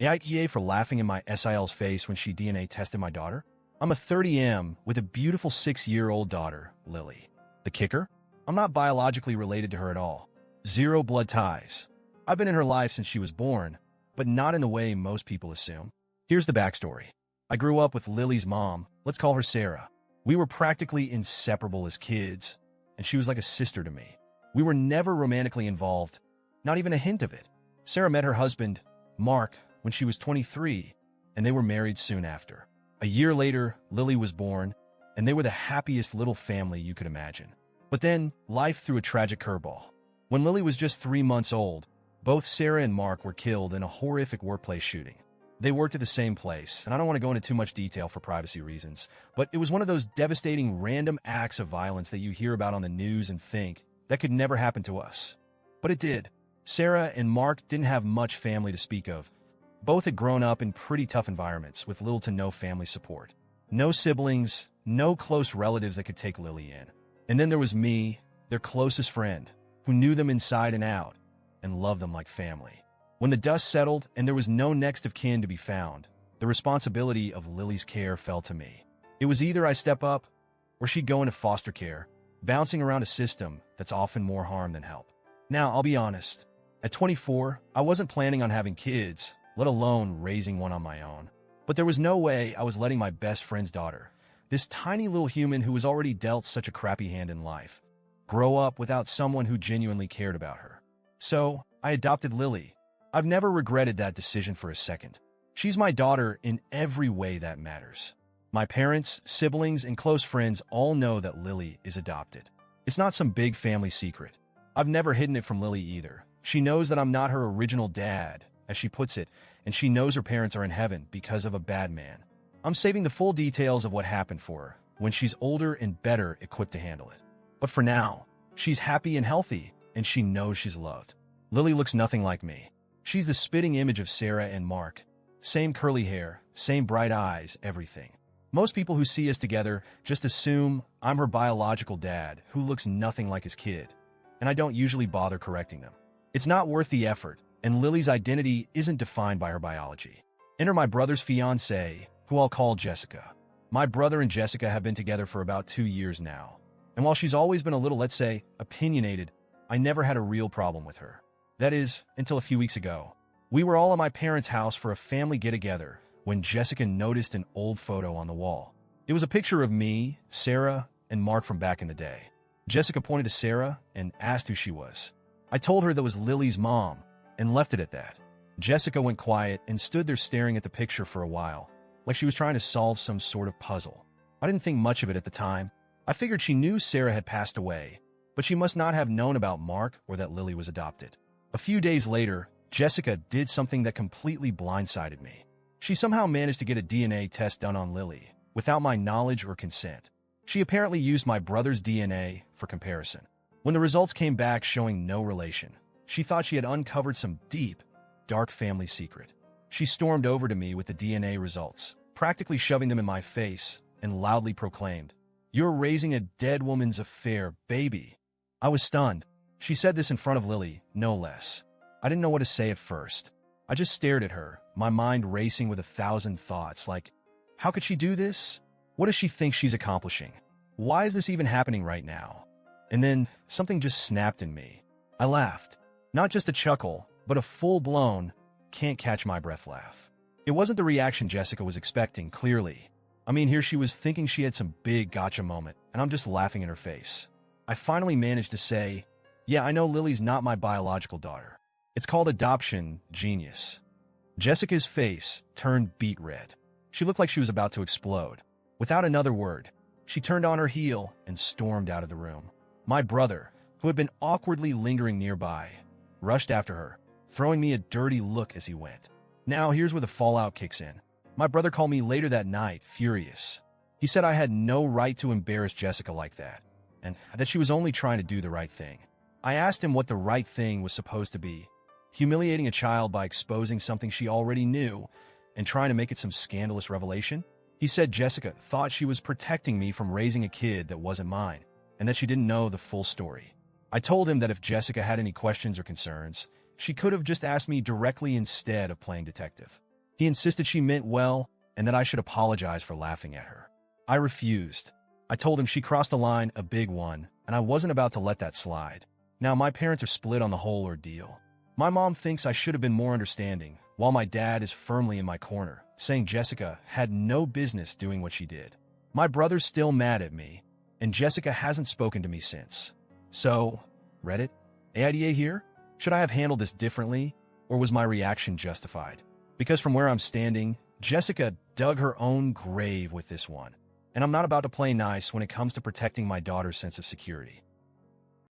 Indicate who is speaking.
Speaker 1: AITA for laughing in my SIL's face when she DNA tested my daughter? I'm a 30M with a beautiful 6-year-old daughter, Lily. The kicker? I'm not biologically related to her at all. Zero blood ties. I've been in her life since she was born, but not in the way most people assume. Here's the backstory. I grew up with Lily's mom, let's call her Sarah. We were practically inseparable as kids, and she was like a sister to me. We were never romantically involved, not even a hint of it. Sarah met her husband, Mark, when she was 23, and they were married soon after. A year later, Lily was born, and they were the happiest little family you could imagine. But then, life threw a tragic curveball. When Lily was just 3 months old, both Sarah and Mark were killed in a horrific workplace shooting. They worked at the same place, and I don't want to go into too much detail for privacy reasons, but it was one of those devastating random acts of violence that you hear about on the news and think, that could never happen to us. But it did. Sarah and Mark didn't have much family to speak of. Both had grown up in pretty tough environments with little to no family support. No siblings, no close relatives that could take Lily in. And then there was me, their closest friend, who knew them inside and out and loved them like family. When the dust settled and there was no next of kin to be found, the responsibility of Lily's care fell to me. It was either I step up or she'd go into foster care, bouncing around a system that's often more harm than help. Now, I'll be honest. At 24, I wasn't planning on having kids, let alone raising one on my own. But there was no way I was letting my best friend's daughter, this tiny little human who was already dealt such a crappy hand in life, grow up without someone who genuinely cared about her. So, I adopted Lily. I've never regretted that decision for a second. She's my daughter in every way that matters. My parents, siblings, and close friends all know that Lily is adopted. It's not some big family secret. I've never hidden it from Lily either. She knows that I'm not her original dad, as she puts it, and she knows her parents are in heaven because of a bad man. I'm saving the full details of what happened for her when she's older and better equipped to handle it. But for now, she's happy and healthy, and she knows she's loved. Lily looks nothing like me. She's the spitting image of Sarah and Mark. Same curly hair, same bright eyes, everything. Most people who see us together just assume I'm her biological dad who looks nothing like his kid, and I don't usually bother correcting them. It's not worth the effort, and Lily's identity isn't defined by her biology. Enter my brother's fiancée, who I'll call Jessica. My brother and Jessica have been together for about 2 years now, and while she's always been a little, let's say, opinionated, I never had a real problem with her. That is, until a few weeks ago. We were all at my parents' house for a family get-together when Jessica noticed an old photo on the wall. It was a picture of me, Sarah, and Mark from back in the day. Jessica pointed to Sarah and asked who she was. I told her that was Lily's mom and left it at that. Jessica went quiet and stood there staring at the picture for a while, like she was trying to solve some sort of puzzle. I didn't think much of it at the time. I figured she knew Sarah had passed away, but she must not have known about Mark or that Lily was adopted. A few days later, Jessica did something that completely blindsided me. She somehow managed to get a DNA test done on Lily, without my knowledge or consent. She apparently used my brother's DNA for comparison. When the results came back showing no relation, she thought she had uncovered some deep, dark family secret. She stormed over to me with the DNA results, practically shoving them in my face, and loudly proclaimed, "You're raising a dead woman's affair, baby." I was stunned. She said this in front of Lily, no less. I didn't know what to say at first. I just stared at her, my mind racing with 1,000 thoughts like, how could she do this? What does she think she's accomplishing? Why is this even happening right now? And then something just snapped in me. I laughed. Not just a chuckle, but a full-blown, can't-catch-my-breath laugh. It wasn't the reaction Jessica was expecting, clearly. I mean, here she was thinking she had some big gotcha moment, and I'm just laughing in her face. I finally managed to say, yeah, I know Lily's not my biological daughter. It's called adoption, genius. Jessica's face turned beet red. She looked like she was about to explode. Without another word, she turned on her heel and stormed out of the room. My brother, who had been awkwardly lingering nearby, rushed after her, throwing me a dirty look as he went. Now, here's where the fallout kicks in. My brother called me later that night, furious. He said I had no right to embarrass Jessica like that, and that she was only trying to do the right thing. I asked him what the right thing was supposed to be. Humiliating a child by exposing something she already knew and trying to make it some scandalous revelation? He said Jessica thought she was protecting me from raising a kid that wasn't mine, and that she didn't know the full story. I told him that if Jessica had any questions or concerns, she could have just asked me directly instead of playing detective. He insisted she meant well and that I should apologize for laughing at her. I refused. I told him she crossed a line, a big one, and I wasn't about to let that slide. Now my parents are split on the whole ordeal. My mom thinks I should have been more understanding, while my dad is firmly in my corner, saying Jessica had no business doing what she did. My brother's still mad at me, and Jessica hasn't spoken to me since. So, Reddit? AITA here? Should I have handled this differently, or was my reaction justified? Because from where I'm standing, Jessica dug her own grave with this one, and I'm not about to play nice when it comes to protecting my daughter's sense of security.